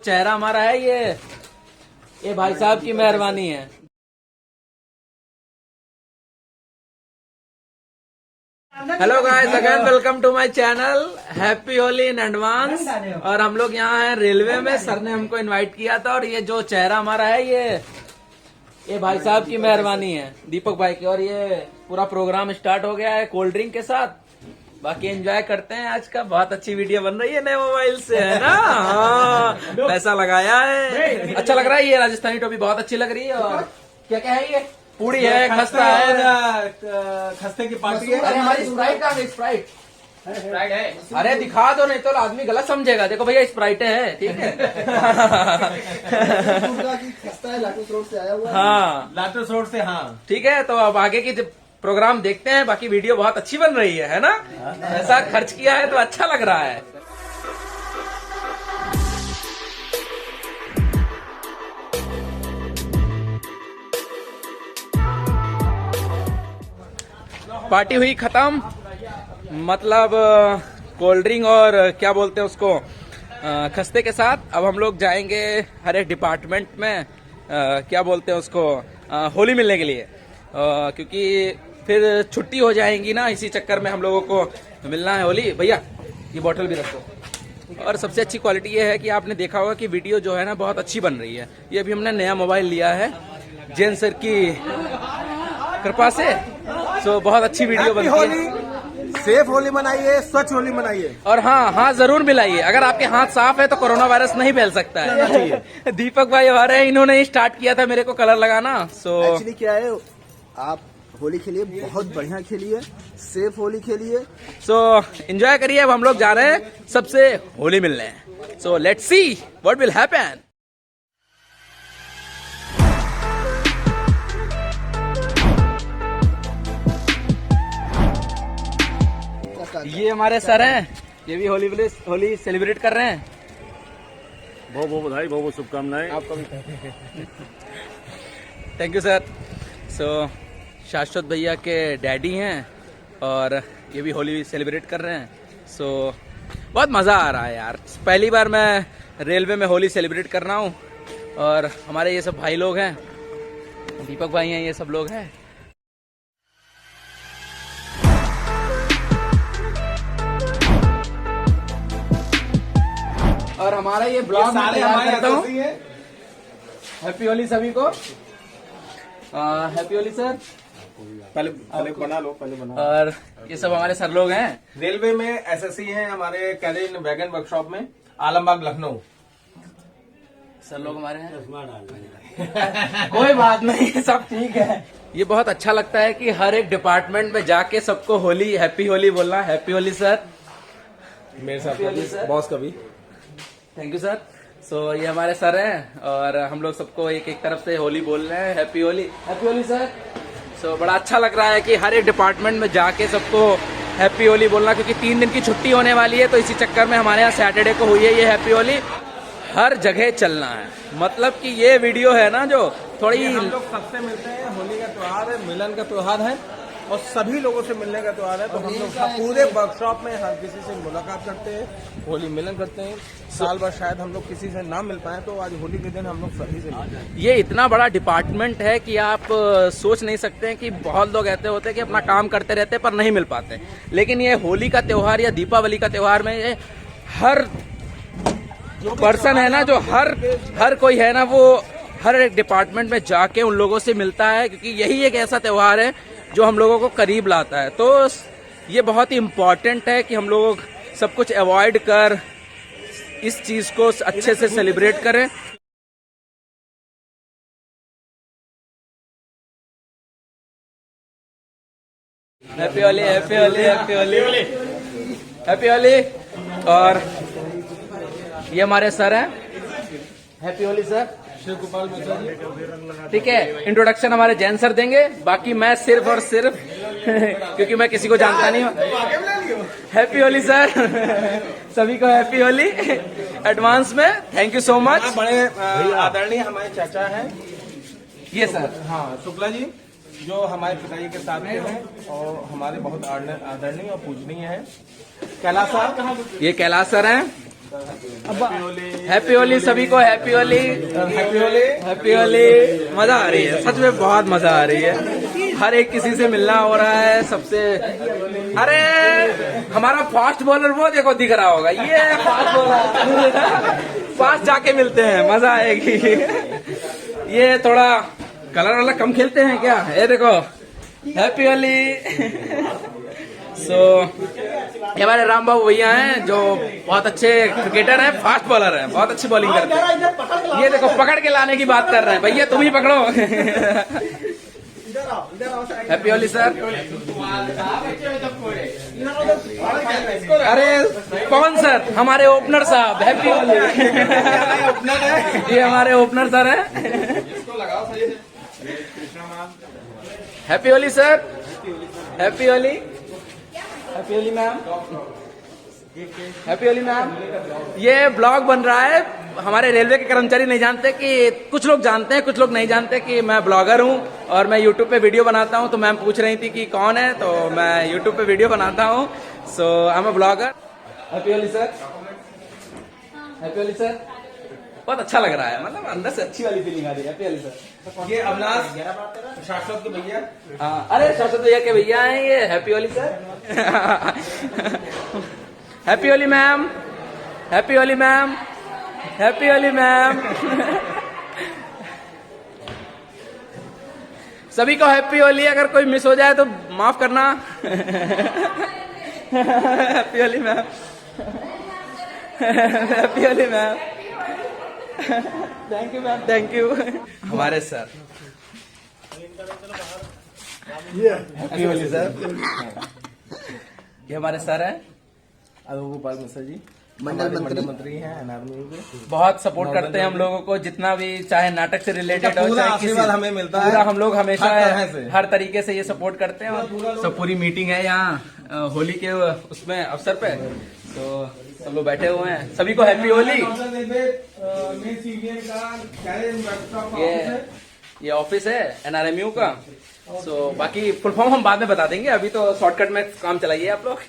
चेहरा हमारा है ये भाई साहब की मेहरबानी है। Hello guys, again welcome to my channel. Happy Holi in advance. और हम लोग यहाँ हैं रेलवे में, सर ने हमको इनवाइट किया था और ये जो चेहरा हमारा है ये भाई साहब की मेहरबानी है, दीपक भाई की। और ये पूरा प्रोग्राम स्टार्ट हो गया है कोल्ड ड्रिंक के साथ। बाकी एंजॉय करते हैं आज का। बहुत अच्छी वीडियो बन रही है नए मोबाइल से, है ना। हाँ, पैसा लगाया है। अच्छा लग रहा है। ये राजस्थानी टोपी बहुत अच्छी लग रही है। और क्या क्या है ये? पूड़ी है, खस्ता है, खस्ते की पार्टी है। अरे हमारी स्प्राइट कहाँ गई? स्प्राइट है। अरे दिखा दो, नहीं तो आदमी गलत समझेगा। देखो भैया, स्प्राइट है, ठीक है। खस्ता है, लाटूस रोड से आया हुआ है। हाँ, लाटूस रोड से। हाँ, ठीक है। तो अब आगे की प्रोग्राम देखते हैं। बाकी वीडियो बहुत अच्छी बन रही है ना। ऐसा खर्च किया है तो अच्छा लग रहा है। पार्टी हुई खत्म, मतलब कोल्ड ड्रिंक और क्या बोलते हैं उसको, खस्ते के साथ। अब हम लोग जाएंगे हर एक डिपार्टमेंट में, क्या बोलते हैं उसको, होली मिलने के लिए। क्योंकि फिर छुट्टी हो जाएंगी ना, इसी चक्कर में हम लोगों को मिलना है होली। भैया ये बोतल भी रखो। और सबसे अच्छी क्वालिटी ये है कि आपने देखा होगा कि वीडियो जो है ना बहुत अच्छी बन रही है। ये भी हमने नया मोबाइल लिया है जैन सर की कृपा से। सो बहुत अच्छी वीडियो बनती है। सेफ होली मनाइए, स्वच्छ होली मनाइए। और हाँ, हाथ जरूर मिलाइए। अगर आपके हाथ साफ है तो कोरोना वायरस नहीं फैल सकता है। दीपक भाई हमारे, इन्होंने ही स्टार्ट किया था मेरे को कलर लगाना। सो एक्चुअली क्या है, आप होली खेलिए, बहुत बढ़िया खेलिए, सेफ होली खेलिए। सो एंजॉय करिए। अब हम लोग जा रहे हैं सबसे होली मिलने। So let's see what will happen. ये हमारे सर हैं, ये भी होली सेलिब्रेट कर रहे हैं। बहुत बहुत बधाई, बहुत बहुत शुभकामनाएं आपको भी। Thank you sir. सो शाश्वत भैया के डैडी हैं और ये भी होली सेलिब्रेट कर रहे हैं। सो बहुत मज़ा आ रहा है यार। पहली बार मैं रेलवे में होली सेलिब्रेट कर रहा हूँ। और हमारे ये सब भाई लोग हैं, दीपक भाई हैं, ये सब लोग हैं। और हमारा ये ब्लॉग में तैयार करता हूँ। हैप्पी होली सभी को। Happy Holi sir. पहले बना लो, पहले बना। और ये सब हमारे सर लोग हैं। रेलवे में एसएससी हैं हमारे, कैरियर वैगन वर्कशॉप में, आलमबाग लखनऊ। सर लोग हमारे हैं। कोई बात नहीं, सब ठीक है। ये बहुत अच्छा लगता है कि हर एक डिपार्टमेंट में जाके सबको होली, हैप्पी होली बोलना। Happy Holi sir. मेरे साथ बॉस का भी थैंक यू सर। सो ये हमारे सर हैं और हम लोग सबको एक एक तरफ से होली बोल रहे हैं। Happy Holi, happy Holi sir. So बड़ा अच्छा लग रहा है कि हर एक डिपार्टमेंट में जाके सबको हैप्पी होली बोलना। क्योंकि 3 दिन की छुट्टी होने वाली है, तो इसी चक्कर में हमारे यहाँ सैटरडे को हुई है ये हैप्पी होली। हर जगह चलना है। मतलब कि ये वीडियो है ना जो थोड़ी, हम लोग सबसे मिलते हैं। होली का त्योहार है, मिलन का त्योहार है और सभी लोगों से मिलने का त्योहार है। तो हम लोग पूरे वर्कशॉप में हर किसी से मुलाकात करते हैं, होली मिलन करते हैं। साल भर शायद हम लोग किसी से ना मिल पाए, तो आज होली के दिन हम लोग सभी से मिलते हैं। ये इतना बड़ा डिपार्टमेंट है कि आप सोच नहीं सकते हैं कि बहुत लोग ऐसे होते हैं कि अपना काम करते रहते हैं पर नहीं मिल पाते। लेकिन ये होली का त्योहार या दीपावली का त्योहार में ये हर पर्सन है ना, जो हर कोई है ना, वो हर एक डिपार्टमेंट में जाके उन लोगों से मिलता है। क्योंकि यही एक ऐसा त्योहार है जो हम लोगों को करीब लाता है। तो ये बहुत ही इम्पोर्टेंट है कि हम लोग सब कुछ अवॉइड कर इस चीज को अच्छे से सेलिब्रेट करें। Happy Holi, happy Holi, happy Holi, happy Holi. और ये हमारे सर हैं। Happy Holi sir. शिव गोपाल मिश्रा जी। ठीक है, इंट्रोडक्शन हमारे जैन सर देंगे। बाकी मैं सिर्फ और सिर्फ क्योंकि मैं किसी को जानता नहीं हूँ। Happy Holi sir. सभी को हैप्पी होली एडवांस में। Thank you so much. बड़े आदरणीय हमारे चाचा हैं ये सर, हाँ, शुक्ला जी, जो हमारे पिताजी के साथ के हैं और हमारे बहुत आदरणीय और पूजनीय हैं। कैलाश सर। ये कैलाश सर हैं। हैप्पी होली सभी को, happy Holi, happy Holi. Happy Holi. मजा आ रही है, सच में बहुत मजा आ रही है। हर एक किसी से मिलना हो रहा है सबसे। अरे हमारा फास्ट बॉलर वो देखो दिख रहा होगा, ये फास्ट बॉलर। पास जाके मिलते हैं, मजा आएगी। ये थोड़ा कलर वाला कम खेलते हैं क्या? ये देखो, हैप्पी होली। ये हमारे राम बाबू भैया हैं जो बहुत अच्छे क्रिकेटर हैं, फास्ट बॉलर हैं, बहुत अच्छी बॉलिंग करते हैं। ये देखो पकड़ के लाने की बात कर रहे हैं, भैया तुम ही पकड़ो। Happy Holi sir. अरे कौन सर? हमारे ओपनर साहब, हैप्पी होली। ये हमारे ओपनर सर हैं। Happy Holi sir, happy Holi, happy Holi ma'am, happy Holi ma'am. ये ब्लॉग बन रहा है, हमारे रेलवे के कर्मचारी नहीं जानते कि, कुछ लोग जानते हैं, कुछ लोग नहीं जानते कि मैं ब्लॉगर हूँ और मैं यूट्यूब पे वीडियो बनाता हूँ। तो मैम पूछ रही थी कि कौन है, तो मैं यूट्यूब पे वीडियो बनाता हूँ। So I am a blogger. Happy Holi sir, happy Holi sir. बहुत अच्छा लग रहा है, मतलब अंदर से अच्छी वाली फीलिंग आ रही है। Happy Holi sir. ये अविनाश शाश्वत के भैया। हाँ, अरे शाश्वत भैया के भैया हैं ये। Happy Holi sir. Happy Holi ma'am, happy Holi ma'am, happy Holi ma'am. सभी को हैप्पी होली। अगर कोई मिस हो जाए तो माफ करना। Happy Holi ma'am, happy Holi ma'am. Thank you ma'am, thank you. हमारे सर, हैप्पी होली सर। ये हमारे सर हैं गोपाल मिश्रा जी, मंडल मंत्री हैं एनआरमी के। बहुत सपोर्ट करते हैं हम लोगों को, जितना भी चाहे नाटक से रिलेटेड हो, पूरा चाहे आशीर्वाद हमें मिलता है। पूरा हम लोग हमेशा हर तरह से। हर तरीके से ये सपोर्ट करते हैं। और सब पूरी मीटिंग है यहाँ होली के उसमें अवसर पे, तो सब लोग बैठे हुए हैं। सभी को हैप्पी होली। ये ऑफिस है NRMU का। सो बाकी फुल फॉर्म हम बाद में बता देंगे, अभी तो शॉर्टकट में काम चलाइए आप लोग।